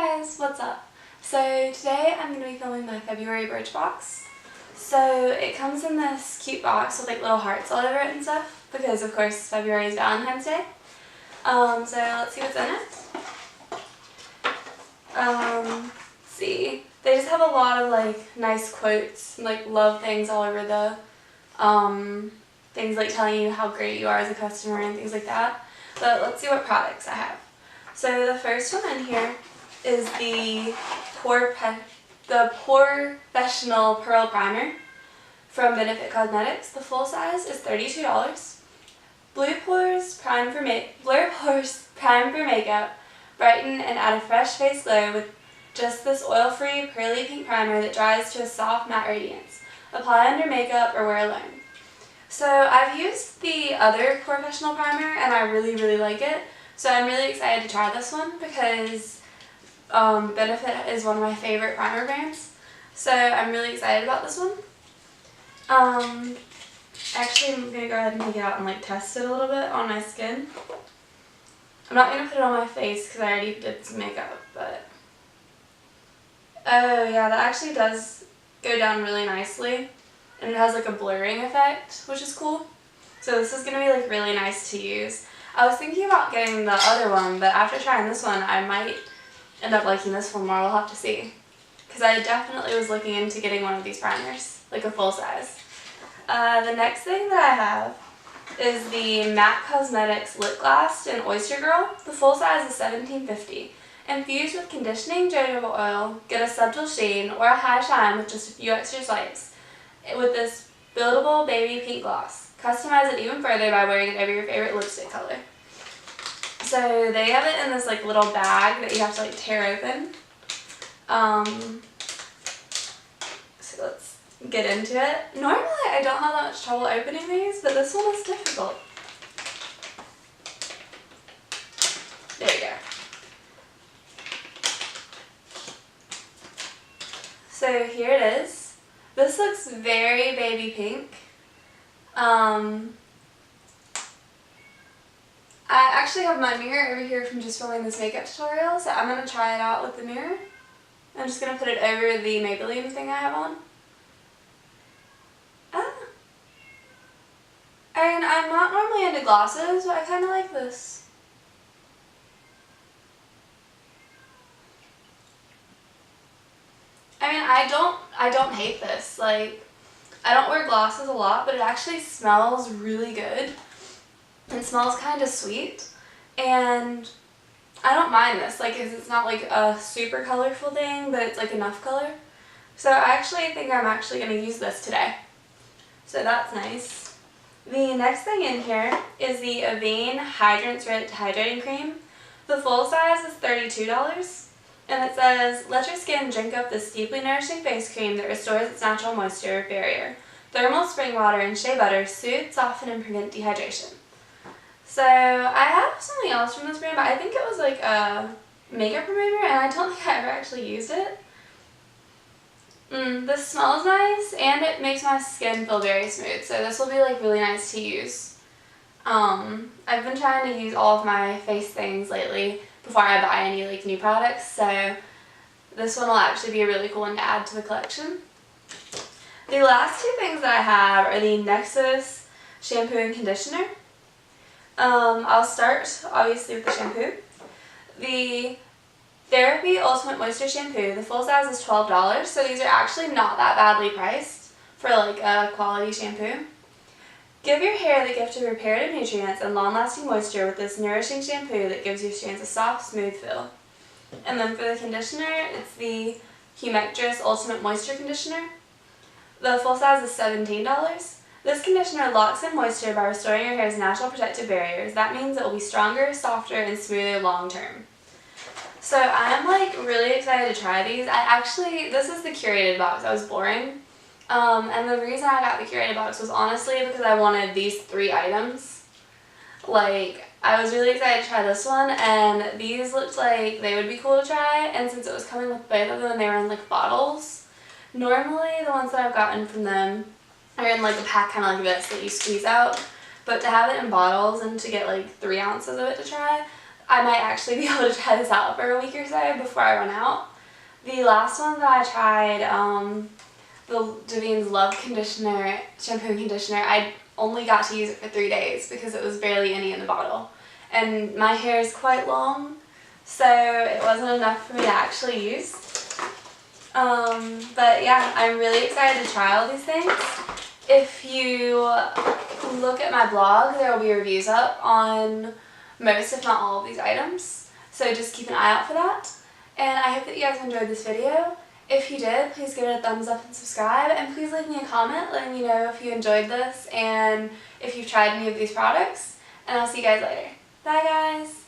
guys, what's up? So today I'm going to be filming my February Birchbox. So it comes in this cute box with like little hearts all over it and stuff because of course February is Valentine's Day. So let's see what's in it. Let's see. They just have a lot of like nice quotes and like love things all over the things like telling you how great you are as a customer and things like that. But let's see what products I have. So the first one in here is the Professional Pearl Primer from Benefit Cosmetics. The full size is $32. Blur Pores Prime for Makeup. Brighten and add a fresh face glow with just this oil-free pearly pink primer that dries to a soft matte radiance. Apply under makeup or wear alone. So I've used the other Professional Primer and I really like it. So I'm really excited to try this one because Benefit is one of my favorite primer brands. So I'm really excited about this one. Actually I'm going to go ahead and take it out and like test it a little bit on my skin. I'm not going to put it on my face because I already did some makeup, but oh yeah, that actually does go down really nicely. And it has like a blurring effect, which is cool. So this is going to be like really nice to use. I was thinking about getting the other one, but after trying this one, I might end up liking this one more. We'll have to see. Because I definitely was looking into getting one of these primers, like a full size. The next thing that I have is the MAC Cosmetics Lip Gloss in Oyster Girl. The full size is $17.50. Infused with conditioning jojoba oil, get a subtle sheen or a high shine with just a few extra swipes with this buildable baby pink gloss. Customize it even further by wearing it over your favorite lipstick color. So they have it in this like little bag that you have to like tear open. So let's get into it. Normally I don't have that much trouble opening these, but this one is difficult. There you go. So here it is. This looks very baby pink. I actually have my mirror over here from just filming this makeup tutorial, so I'm going to try it out with the mirror. I'm just going to put it over the Maybelline thing I have on. And I'm not normally into glosses, but I kind of like this. I mean, I don't hate this. Like, I don't wear glosses a lot, but it actually smells really good. It smells kind of sweet, and I don't mind this. Like, it's not like a super colorful thing, but it's like enough color. So I actually think I'm actually going to use this today. So that's nice. The next thing in here is the Avene Hydrants Rich Hydrating Cream. The full size is $32. And it says, let your skin drink up this deeply nourishing face cream that restores its natural moisture barrier. Thermal spring water and shea butter soothe, soften, and prevent dehydration. So I have something else from this brand, but I think it was like a makeup remover, and I don't think I ever actually used it. This smells nice, and it makes my skin feel very smooth, so this will be like really nice to use. I've been trying to use all of my face things lately before I buy any like new products, so this one will actually be a really cool one to add to the collection. The last two things that I have are the Nexus shampoo and conditioner. I'll start obviously with the shampoo. The Therapy Ultimate Moisture Shampoo, the full size is $12, so these are actually not that badly priced for like a quality shampoo. Give your hair the gift of reparative nutrients and long-lasting moisture with this nourishing shampoo that gives your strands a soft, smooth feel. And then for the conditioner, it's the Humectress Ultimate Moisture Conditioner. The full size is $17. This conditioner locks in moisture by restoring your hair's natural protective barriers. That means it will be stronger, softer, and smoother long term. So I'm like really excited to try these. This is the curated box. I was boring. And the reason I got the curated box was honestly because I wanted these 3 items. Like, I was really excited to try this one, and these looked like they would be cool to try, and since it was coming with both of them, they were in like bottles. Normally the ones that I've gotten from them are in like a pack kind of like this that you squeeze out, but to have it in bottles and to get like 3 ounces of it to try, I might actually be able to try this out for a week or so before I run out. The last one that I tried, the Davines Love Conditioner, shampoo and conditioner, I only got to use it for 3 days because it was barely any in the bottle. And my hair is quite long, so it wasn't enough for me to actually use. But yeah, I'm really excited to try all these things. If you look at my blog, there will be reviews up on most, if not all, of these items. So just keep an eye out for that. And I hope that you guys enjoyed this video. If you did, please give it a thumbs up and subscribe. And please leave me a comment letting me know if you enjoyed this and if you've tried any of these products. And I'll see you guys later. Bye guys!